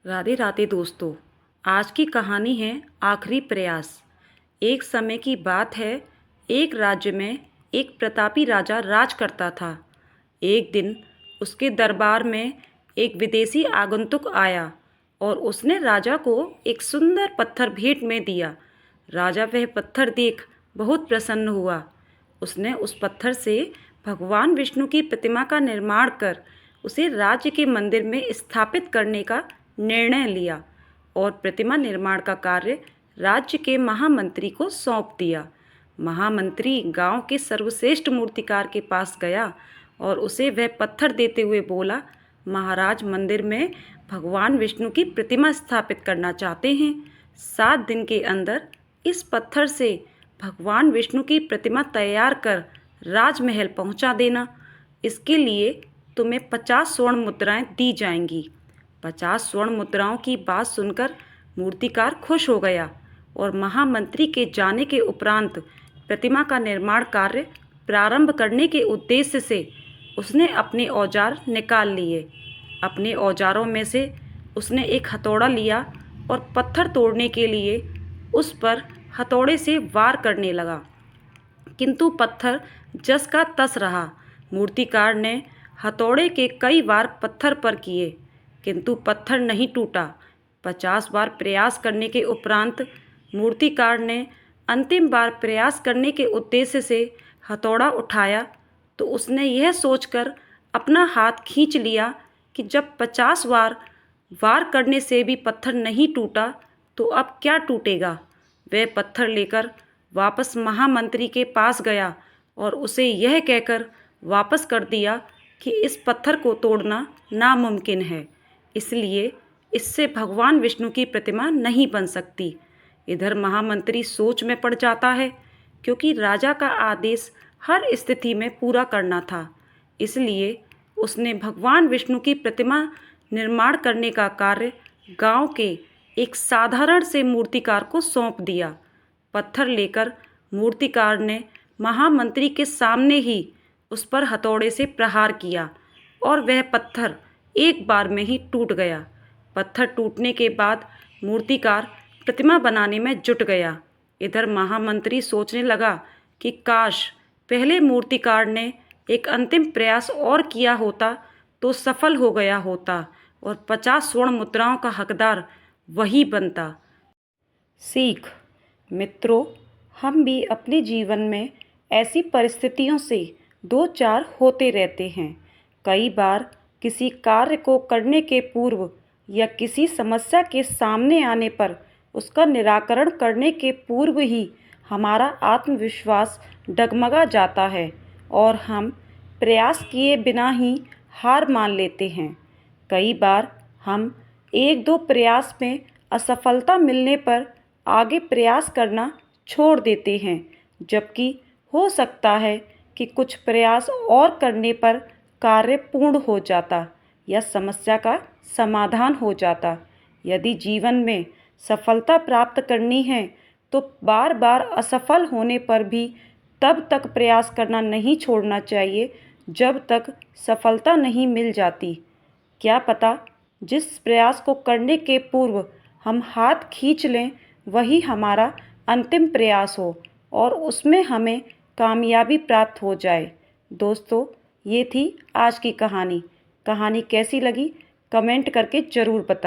राधे राधे दोस्तों। आज की कहानी है आखिरी प्रयास। एक समय की बात है। एक राज्य में एक प्रतापी राजा राज करता था। एक दिन उसके दरबार में एक विदेशी आगंतुक आया और उसने राजा को एक सुंदर पत्थर भेंट में दिया। राजा वह पत्थर देख बहुत प्रसन्न हुआ। उसने उस पत्थर से भगवान विष्णु की प्रतिमा का निर्माण कर उसे राज्य के मंदिर में स्थापित करने का निर्णय लिया और प्रतिमा निर्माण का कार्य राज्य के महामंत्री को सौंप दिया। महामंत्री गांव के सर्वश्रेष्ठ मूर्तिकार के पास गया और उसे वह पत्थर देते हुए बोला, महाराज, मंदिर में भगवान विष्णु की प्रतिमा स्थापित करना चाहते हैं। 7 दिन के अंदर इस पत्थर से भगवान विष्णु की प्रतिमा तैयार कर राजमहल पहुंचा देना। इसके लिए तुम्हें 50 स्वर्ण मुद्राएं दी जाएंगी। 50 स्वर्ण मुद्राओं की बात सुनकर मूर्तिकार खुश हो गया और महामंत्री के जाने के उपरांत प्रतिमा का निर्माण कार्य प्रारंभ करने के उद्देश्य से उसने अपने औजार निकाल लिए। अपने औजारों में से उसने एक हथौड़ा लिया और पत्थर तोड़ने के लिए उस पर हथौड़े से वार करने लगा, किंतु पत्थर जस का तस रहा। मूर्तिकार ने हथौड़े के कई वार पत्थर पर किए, किंतु पत्थर नहीं टूटा। 50 बार प्रयास करने के उपरांत मूर्तिकार ने अंतिम बार प्रयास करने के उद्देश्य से हथौड़ा उठाया तो उसने यह सोचकर अपना हाथ खींच लिया कि जब 50 बार वार करने से भी पत्थर नहीं टूटा तो अब क्या टूटेगा। वह पत्थर लेकर वापस महामंत्री के पास गया और उसे यह कहकर वापस कर दिया कि इस पत्थर को तोड़ना नामुमकिन है, इसलिए इससे भगवान विष्णु की प्रतिमा नहीं बन सकती। इधर महामंत्री सोच में पड़ जाता है, क्योंकि राजा का आदेश हर स्थिति में पूरा करना था। इसलिए उसने भगवान विष्णु की प्रतिमा निर्माण करने का कार्य गांव के एक साधारण से मूर्तिकार को सौंप दिया। पत्थर लेकर मूर्तिकार ने महामंत्री के सामने ही उस पर हथौड़े से प्रहार किया और वह पत्थर एक बार में ही टूट गया। पत्थर टूटने के बाद मूर्तिकार प्रतिमा बनाने में जुट गया। इधर महामंत्री सोचने लगा कि काश पहले मूर्तिकार ने एक अंतिम प्रयास और किया होता तो सफल हो गया होता और 50 स्वर्ण मुद्राओं का हकदार वही बनता। सीख। मित्रों, हम भी अपने जीवन में ऐसी परिस्थितियों से दो चार होते रहते हैं। कई बार किसी कार्य को करने के पूर्व या किसी समस्या के सामने आने पर उसका निराकरण करने के पूर्व ही हमारा आत्मविश्वास डगमगा जाता है और हम प्रयास किए बिना ही हार मान लेते हैं। कई बार हम एक दो प्रयास में असफलता मिलने पर आगे प्रयास करना छोड़ देते हैं, जबकि हो सकता है कि कुछ प्रयास और करने पर कार्य पूर्ण हो जाता या समस्या का समाधान हो जाता। यदि जीवन में सफलता प्राप्त करनी है तो बार बार असफल होने पर भी तब तक प्रयास करना नहीं छोड़ना चाहिए जब तक सफलता नहीं मिल जाती। क्या पता जिस प्रयास को करने के पूर्व हम हाथ खींच लें वही हमारा अंतिम प्रयास हो और उसमें हमें कामयाबी प्राप्त हो जाए। दोस्तों, ये थी आज की कहानी। कहानी कैसी लगी कमेंट करके ज़रूर बताएं।